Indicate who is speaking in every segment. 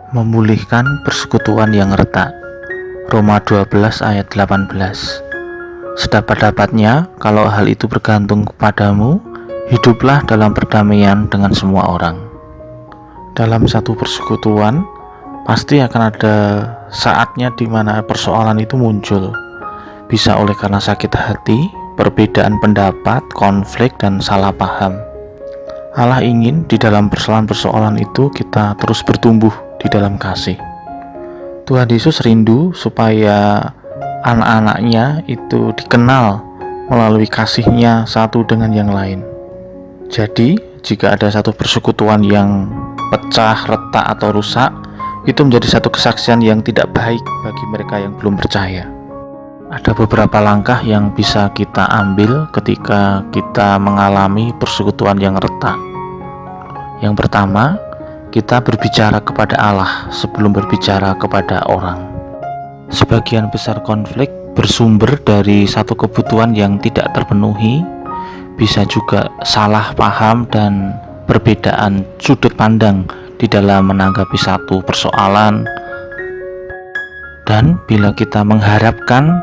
Speaker 1: Memulihkan persekutuan yang retak. Roma 12 ayat 18. Sedapat-dapatnya, kalau hal itu bergantung kepadamu, hiduplah dalam perdamaian dengan semua orang. Dalam satu persekutuan, pasti akan ada saatnya di mana persoalan itu muncul. Bisa oleh karena sakit hati, perbedaan pendapat, konflik, dan salah paham. Allah ingin di dalam persoalan-persoalan itu kita terus bertumbuh di dalam kasih. Tuhan Yesus rindu supaya anak-anaknya itu dikenal melalui kasihnya satu dengan yang lain. Jadi, jika ada satu persekutuan yang pecah, retak, atau rusak, itu menjadi satu kesaksian yang tidak baik bagi mereka yang belum percaya. Ada beberapa langkah yang bisa kita ambil ketika kita mengalami persekutuan yang retak. Yang pertama, kita berbicara kepada Allah sebelum berbicara kepada orang. Sebagian besar konflik bersumber dari satu kebutuhan yang tidak terpenuhi, bisa juga salah paham dan perbedaan sudut pandang di dalam menanggapi satu persoalan. Dan bila kita mengharapkan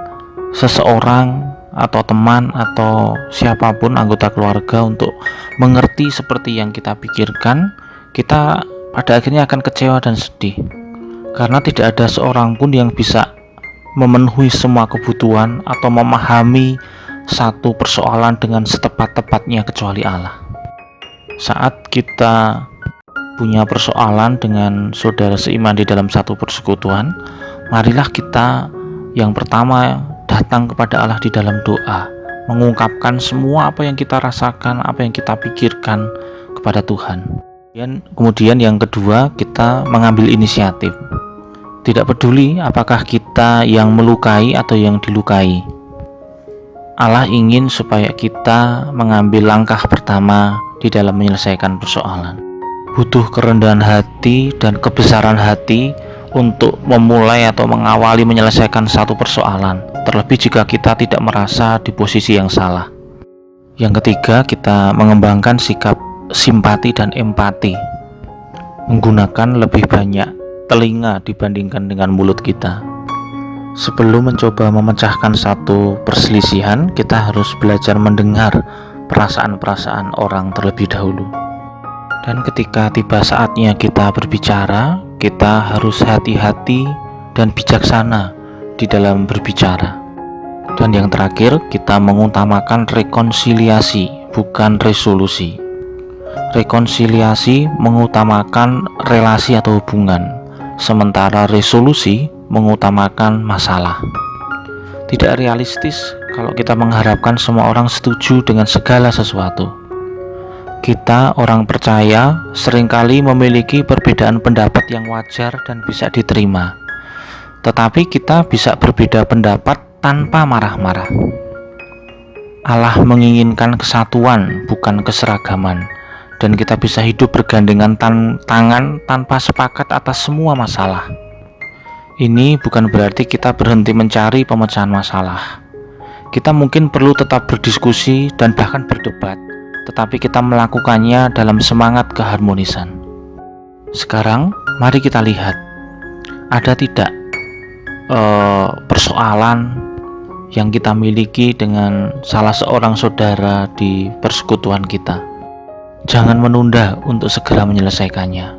Speaker 1: seseorang atau teman atau siapapun anggota keluarga untuk mengerti seperti yang kita pikirkan, kita pada akhirnya akan kecewa dan sedih, karena tidak ada seorang pun yang bisa memenuhi semua kebutuhan atau memahami satu persoalan dengan setepat-tepatnya kecuali Allah. Saat kita punya persoalan dengan saudara seiman di dalam satu persekutuan, marilah kita yang pertama datang kepada Allah di dalam doa, mengungkapkan semua apa yang kita rasakan, apa yang kita pikirkan kepada Tuhan. Kemudian yang kedua, kita mengambil inisiatif. Tidak peduli apakah kita yang melukai atau yang dilukai, Allah ingin supaya kita mengambil langkah pertama di dalam menyelesaikan persoalan. Butuh kerendahan hati dan kebesaran hati untuk memulai atau mengawali menyelesaikan satu persoalan, terlebih jika kita tidak merasa di posisi yang salah. Yang ketiga, kita mengembangkan sikap simpati dan empati, menggunakan lebih banyak telinga dibandingkan dengan mulut kita. Sebelum mencoba memecahkan satu perselisihan, kita harus belajar mendengar perasaan-perasaan orang terlebih dahulu. Dan ketika tiba saatnya kita berbicara, kita harus hati-hati dan bijaksana di dalam berbicara. Dan yang terakhir, kita mengutamakan rekonsiliasi, bukan resolusi. Rekonsiliasi mengutamakan relasi atau hubungan, sementara resolusi mengutamakan masalah. Tidak realistis kalau kita mengharapkan semua orang setuju dengan segala sesuatu. Kita, orang percaya, seringkali memiliki perbedaan pendapat yang wajar dan bisa diterima. Tetapi kita bisa berbeda pendapat tanpa marah-marah. Allah menginginkan kesatuan, bukan keseragaman. Dan kita bisa hidup bergandengan tangan tanpa sepakat atas semua masalah. Ini bukan berarti kita berhenti mencari pemecahan masalah. Kita mungkin perlu tetap berdiskusi dan bahkan berdebat, tetapi kita melakukannya dalam semangat keharmonisan. Sekarang, mari kita lihat, ada tidak persoalan yang kita miliki dengan salah seorang saudara di persekutuan kita. Jangan menunda untuk segera menyelesaikannya.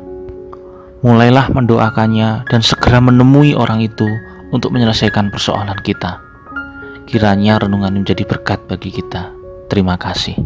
Speaker 1: Mulailah mendoakannya dan segera menemui orang itu untuk menyelesaikan persoalan kita. Kiranya renungan menjadi berkat bagi kita. Terima kasih.